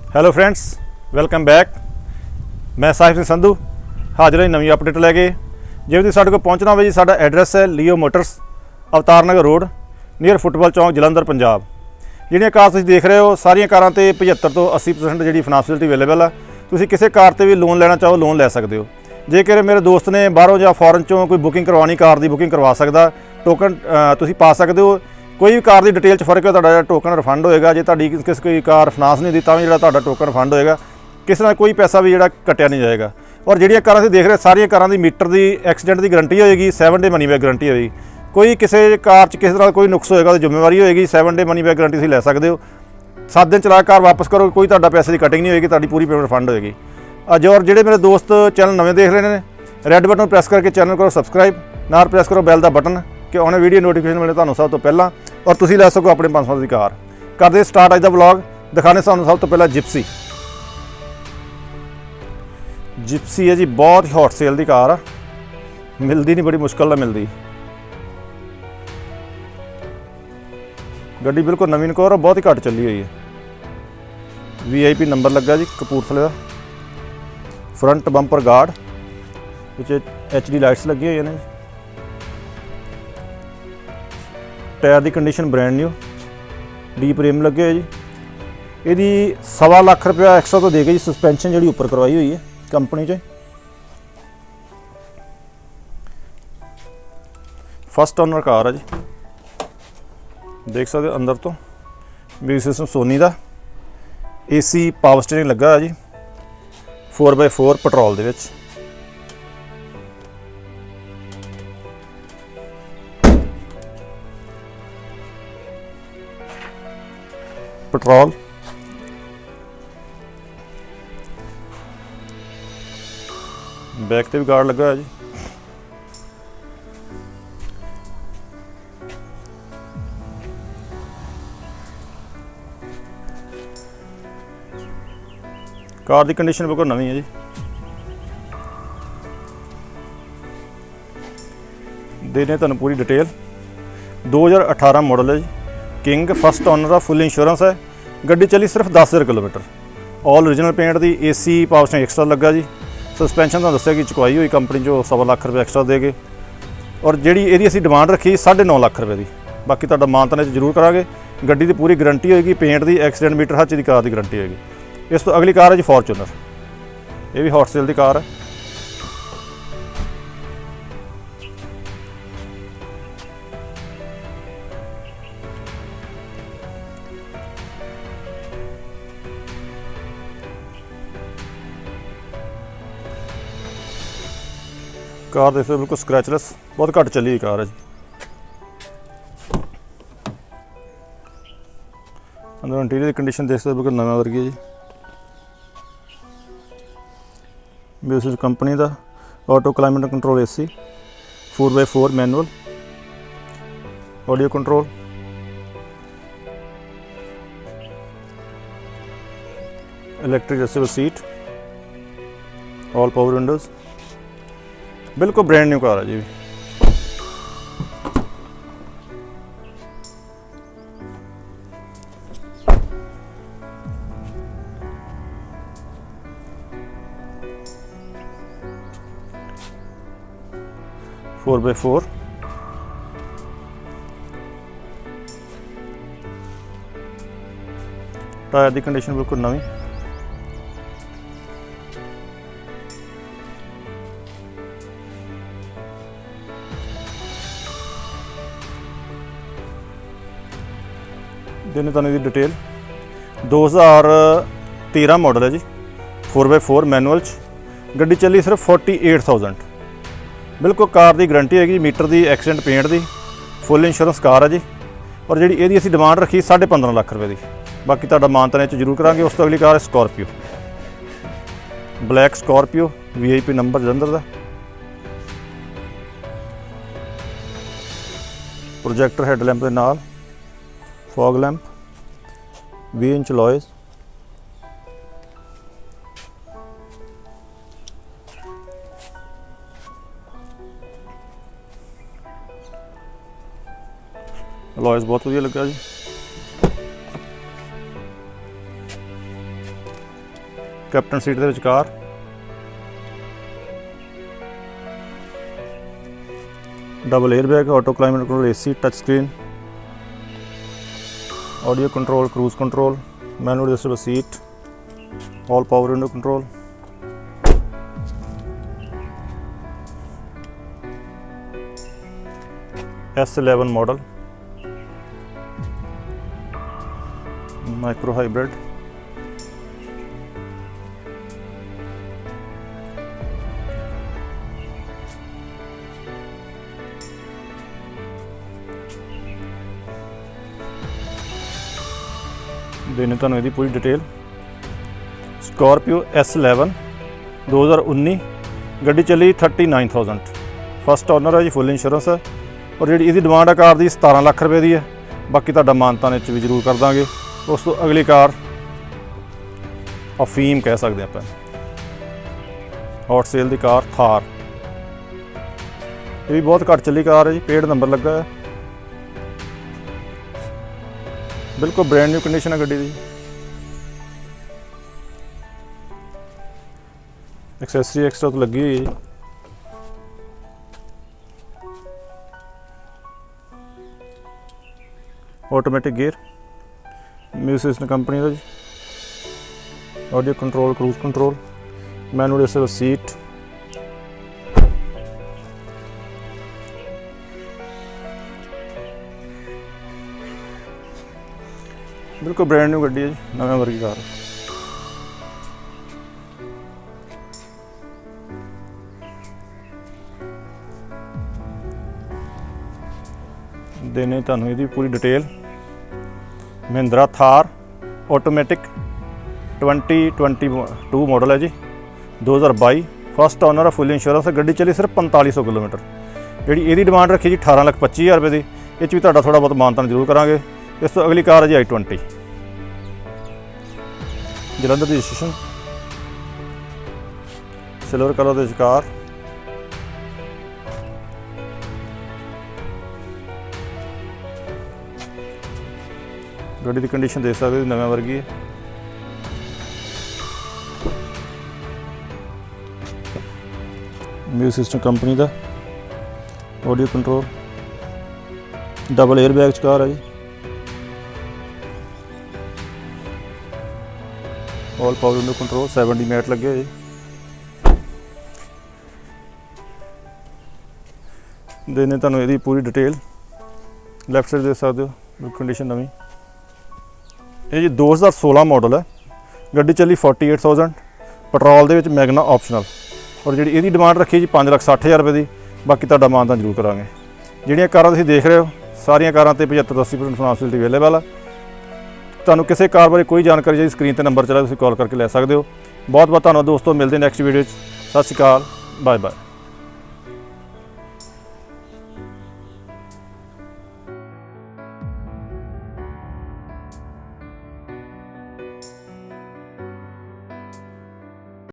Hello friends, welcome back. ਮੈਂ ਸਾਹਿਬ ਸਿੰਘ ਸੰਧੂ ਹਾਜ਼ਰ ਹਾਂ ਨਵੀਂ ਅਪਡੇਟ ਲੈ ਕੇ। ਜੇ ਤੁਸੀਂ ਸਾਡੇ ਕੋਲ ਪਹੁੰਚਣਾ ਹੋਵੇ ਜੀ, ਸਾਡਾ ਐਡਰੈਸ ਹੈ ਲੀਓ ਮੋਟਰਸ, ਅਵਤਾਰ ਨਗਰ ਰੋਡ, ਨੀਅਰ ਫੁੱਟਬਾਲ ਚੌਂਕ, ਜਲੰਧਰ, ਪੰਜਾਬ। ਜਿਹੜੀਆਂ ਕਾਰ ਤੁਸੀਂ ਦੇਖ ਰਹੇ ਹੋ, ਸਾਰੀਆਂ ਕਾਰਾਂ ਤੇ 75 ਤੋਂ 80% ਜਿਹੜੀ ਫਾਈਨਾਂਸ ਫੈਸਿਲਿਟੀ ਅਵੇਲੇਬਲ ਆ। ਤੁਸੀਂ ਕਿਸੇ ਕਾਰ ਤੇ ਵੀ ਲੋਨ ਲੈਣਾ ਚਾਹੋ, ਲੋਨ ਲੈ ਸਕਦੇ ਹੋ। ਜੇਕਰ ਮੇਰੇ ਦੋਸਤ ਨੇ ਬਾਹਰੋਂ ਜਾਂ ਫੋਰਨ ਚੋਂ ਕੋਈ ਬੁਕਿੰਗ ਕਰਵਾਉਣੀ, ਕਾਰ ਦੀ ਬੁਕਿੰਗ ਕਰਵਾ ਸਕਦਾ। ਟੋਕਨ ਤੁਸੀਂ ਪਾ ਸਕਦੇ ਹੋ। ਕੋਈ ਵੀ ਕਾਰ ਦੀ ਡਿਟੇਲ 'ਚ ਫਰਕ ਹੈ, ਤੁਹਾਡਾ ਜਿਹੜਾ ਟੋਕਨ ਰਿਫੰਡ ਹੋਏਗਾ। ਜੇ ਤੁਹਾਡੀ ਕਿਸੇ ਕੋਈ ਕਾਰ ਫਾਈਨਾਂਸ ਨਹੀਂ ਦਿੱਤਾ ਵੀ ਜਿਹੜਾ ਤੁਹਾਡਾ ਟੋਕਨ ਰਿਫੰਡ ਹੋਏਗਾ, ਕਿਸੇ ਨਾਲ ਕੋਈ ਪੈਸਾ ਵੀ ਜਿਹੜਾ ਕੱਟਿਆ ਨਹੀਂ ਜਾਏਗਾ। ਔਰ ਜਿਹੜੀਆਂ ਕਾਰਾਂ ਅਸੀਂ ਦੇਖ ਰਹੇ, ਸਾਰੀਆਂ ਕਾਰਾਂ ਦੀ ਮੀਟਰ ਦੀ ਐਕਸੀਡੈਂਟ ਦੀ ਗਰੰਟੀ ਹੋਏਗੀ, 7 ਡੇ ਮਨੀ ਬੈਕ ਗਰੰਟੀ ਹੋਏਗੀ। ਕੋਈ ਕਿਸੇ ਕਾਰ 'ਚ ਕਿਸੇ ਤਰ੍ਹਾਂ ਕੋਈ ਨੁਕਸ ਹੋਏਗਾ ਉਹਦੀ ਜ਼ਿੰਮੇਵਾਰੀ ਹੋਏਗੀ। 7 ਡੇ ਮਨੀ ਬੈਕ ਗਰੰਟੀ ਤੁਸੀਂ ਲੈ ਸਕਦੇ ਹੋ। 7 ਦਿਨ ਚਲਾ ਕਾਰ ਵਾਪਸ ਕਰੋ, ਕੋਈ ਤੁਹਾਡਾ ਪੈਸੇ ਦੀ ਕਟਿੰਗ ਨਹੀਂ ਹੋਏਗੀ, ਤੁਹਾਡੀ ਪੂਰੀ ਪੇਮੈਂਟ ਰਿਫੰਡ ਹੋਏਗੀ। ਅੱਜ ਔਰ ਜਿਹੜੇ ਮੇਰੇ ਦੋਸਤ ਚੈਨਲ ਨਵੇਂ ਦੇਖ ਰਹੇ ਨੇ, ਰੈੱਡ ਬਟਨ ਪ੍ਰੈਸ ਕਰਕੇ ਚੈਨਲ ਕਰੋ ਸਬਸਕ੍ਰਾਈਬ, ਨਾਲ ਪ੍ਰੈਸ ਕਰੋ ਬੈਲ ਦਾ ਬਟਨ ਕਿ ਆਉਣੇ ਵੀਡੀਓ ਨੋਟੀਫਿਕੇਸ਼ਨ ਮਿਲੇ ਤੁਹਾਨੂੰ ਸਭ ਤੋਂ ਪਹਿਲਾਂ, ਔਰ ਤੁਸੀਂ ਲੈ ਸਕੋ ਆਪਣੇ 500 ਦੀ ਕਾਰ। ਕਰਦੇ ਸਟਾਰਟ ਅੱਜ ਦਾ ਵਲੌਗ। ਦਿਖਾਣੇ ਸਾਨੂੰ ਸਭ ਤੋਂ ਪਹਿਲਾਂ ਜਿਪਸੀ ਹੈ ਜੀ। ਬਹੁਤ ਹੀ ਹੌਟ ਸੇਲ ਦੀ ਕਾਰ ਆ, ਮਿਲਦੀ ਨਹੀਂ, ਬੜੀ ਮੁਸ਼ਕਲ ਨਾਲ ਮਿਲਦੀ। ਗੱਡੀ ਬਿਲਕੁਲ ਨਵੀਂ ਨਕੋਰ, ਬਹੁਤ ਹੀ ਘੱਟ ਚੱਲੀ ਹੋਈ ਹੈ। VIP ਨੰਬਰ ਲੱਗਾ ਜੀ, ਕਪੂਰਥਲੇ ਦਾ। ਫਰੰਟ ਬੰਪਰ ਗਾਰਡ ਵਿੱਚ HD ਲਾਈਟਸ ਲੱਗੀ ਹੋਈਆਂ ਨੇ। ਟਾਇਰ ਦੀ condition brand new, deep rim ਲੱਗੇ ਹੋਏ ਜੀ। ਇਹਦੀ 1.25 ਲੱਖ ਰੁਪਇਆ ਐਕਸਟਰਾ ਤੋਂ ਦੇ ਕੇ ਜੀ ਸਸਪੈਂਸ਼ਨ ਜਿਹੜੀ ਉੱਪਰ ਕਰਵਾਈ ਹੋਈ ਹੈ ਕੰਪਨੀ 'ਚ। ਫਸਟ ਓਨਰ ਕਾਰ ਆ ਜੀ, ਦੇਖ ਸਕਦੇ ਹੋ ਅੰਦਰ ਤੋਂ। ਮਿਊਜ਼ਿਕ ਸਿਸਟਮ ਸੋਨੀ ਦਾ। AC ਪਾਵਰ ਸਟੀਅਰਿੰਗ ਲੱਗਾ ਹੈ ਜੀ, 4x4 ਪੈਟਰੋਲ ਦੇ ਵਿੱਚ। ਪੈਟਰੋਲ ਬੈਕ ਤੇ ਵੀ ਗਾਰਡ ਲੱਗਾ ਹੋਇਆ ਜੀ। ਕਾਰ ਦੀ ਕੰਡੀਸ਼ਨ ਬਿਲਕੁਲ ਨਵੀਂ ਹੈ ਜੀ। ਦੇਣੇ ਤੁਹਾਨੂੰ ਪੂਰੀ ਡਿਟੇਲ। 2018 ਮਾਡਲ ਹੈ ਜੀ, ਕਿੰਗ। ਫਸਟ ਓਨਰ ਦਾ, ਫੁੱਲ ਇੰਸ਼ੋਰੈਂਸ ਹੈ। ਗੱਡੀ ਚੱਲੀ ਸਿਰਫ 10,000 ਕਿਲੋਮੀਟਰ। ਆਲ ਓਰੀਜਨਲ ਪੇਂਟ ਦੀ। AC ਪਾਵਰ ਸਟੀਅਰਿੰਗ ਐਕਸਟਰਾ ਲੱਗਾ ਜੀ। ਸਸਪੈਂਸ਼ਨ ਤੁਹਾਨੂੰ ਦੱਸਿਆ ਕਿ ਚੁਕਵਾਈ ਹੋਈ ਕੰਪਨੀ 'ਚੋਂ 1.25 ਲੱਖ ਰੁਪਏ ਐਕਸਟਰਾ ਦੇ ਕੇ। ਔਰ ਜਿਹੜੀ ਇਹਦੀ ਅਸੀਂ ਡਿਮਾਂਡ ਰੱਖੀ 9.5 ਲੱਖ ਰੁਪਏ ਦੀ। ਬਾਕੀ ਤੁਹਾਡਾ ਮਾਨਤਾਨੇ 'ਚ ਜ਼ਰੂਰ ਕਰਾਂਗੇ। ਗੱਡੀ ਦੀ ਪੂਰੀ ਗਰੰਟੀ ਹੋਏਗੀ, ਪੇਂਟ ਦੀ, ਐਕਸੀਡੈਂਟ ਮੀਟਰ, ਹਰ ਚੀਜ਼ ਦੀ ਕਾਰ ਦੀ ਗਰੰਟੀ ਹੋਏਗੀ। ਇਸ ਤੋਂ ਅਗਲੀ ਕਾਰ ਹੈ ਜੀ ਫੋਰਚੂਨਰ। ਇਹ ਵੀ ਹੌਟ ਸੇਲ ਦੀ ਕਾਰ ਹੈ। ਕਾਰ ਦੇਖੋ ਬਿਲਕੁਲ ਸਕ੍ਰੈਚਲੈਸ, ਬਹੁਤ ਘੱਟ ਚੱਲੀ ਹੋਈ ਕਾਰ ਹੈ ਜੀ। ਅੰਦਰ ਇੰਟੀਰੀਅਰ ਦੀ ਕੰਡੀਸ਼ਨ ਦੇਖ ਸਕਦੇ ਬਿਲਕੁਲ ਨਵਾਂ ਵਰਗੀ ਹੈ ਜੀ। ਮਿਊਜ਼ਿਕ ਕੰਪਨੀ ਦਾ। Auto climate control AC, 4x4 manual, audio control, electric adjustable seat, all power windows. ਬਿਲਕੁਲ ਬ੍ਰੈਂਡ ਨਿਊ ਕਾਰ ਹੈ ਜੀ। Four by four. टायर की कंडीशन बिल्कुल नवी। देने तुहानूं इसदी डिटेल। 2013 मॉडल है जी, 4x4 मैनुअल च। गड्डी चली सिर्फ 48,000। बिल्कुल कार की गारंटी हैगी, मीटर की, एक्सीडेंट पेंट की, फुल इंश्योरेंस कार है जी। और जी ये असी डिमांड रखी 15.5 लाख रुपए की। बाकी तुहाडा मानताने च जरूर करांगे। उस तो अगली कार है Scorpio, black Scorpio, VIP number Jalandhar का। प्रोजेक्टर हैडलैंप के नाल, fog lamp, 20 inch alloys, alloys बहुत वधिया लगा जी। कैप्टन सीट के विचकार। Double air bag, auto climate control, AC, touch screen, audio control, cruise control, manual adjustable seat, all power window control. S11 model, micro hybrid. देने तुहानूं इहदी पूरी detail. Scorpio S11 2019, गड्डी चली 39,000, फस्ट ओनर है जी, full insurance है। और जी इसकी demand है कार की 17 लाख रुपए की है। बाकी तुहाडा मानतान इस भी जरूर कर देंगे। उस तो अगली कार अफीम कह सकते हैं आप, हॉट सेल की कार थार। ये भी बहुत घट चली कार है जी, पेड नंबर लगा है, बिल्कुल ब्रांड न्यू कंडीशन है गड्डी की। एक्सैसरी एक्स्ट्रा तो लगी हुई है। Automatic gear, music system company का जी, audio control, cruise control, manual adjustable seat, बिल्कुल ब्रांड न्यू गड्डी है जी, नवे वर्गी कार। देने तुहानूं इहदी पूरी detail. Mahindra Thar automatic 2022 model है जी, 2022, फस्ट ओनर है, फुल इंश्योरेंस है। गड्डी चली सिर्फ 4500 किलोमीटर। जी यही डिमांड रखी जी 18,25,000 रुपये की। इस भी तुहाडा थोड़ा बहुत मानतान जरूर करांगे। इस तो अगली कार है जी i20, जलंधर की रजिस्ट्रेशन, सिल्वर कलर के विचकार। गड्डी की कंडीशन देख सकते हो, नवे वर्गी है। म्यूजिक सिस्टम कंपनी का, audio control, double air bag car है जी, all power window control, 70 mat लगे जी। देने तुहानूं इहदी पूरी डिटेल। लैफ्ट साइड देख सकते हो, कंडीशन नवी। ये जी 2016 मॉडल है, गड्डी चली 48,000, पेट्रोल दे विच मैगना ऑप्शनल। और जी इसकी डिमांड रखी जी 5,60,000 रुपये की। बाकी तुहाडा मानतान जरूर करांगे। जिहड़ियां कारां तुसीं देख रहे हो सारियां कारां ते 75-80% फाइनेंस फैसिलिटी अवेलेबल है। तुहानूं किसी कार बारे कोई जानकारी चाहिए, स्क्रीन ते नंबर चला, तुसीं कॉल करके लै सकते हो। बहुत बहुत धन्नवाद दोस्तों, मिलते हैं नैक्सट वीडियो। सत श्री अकाल, बाय बाय।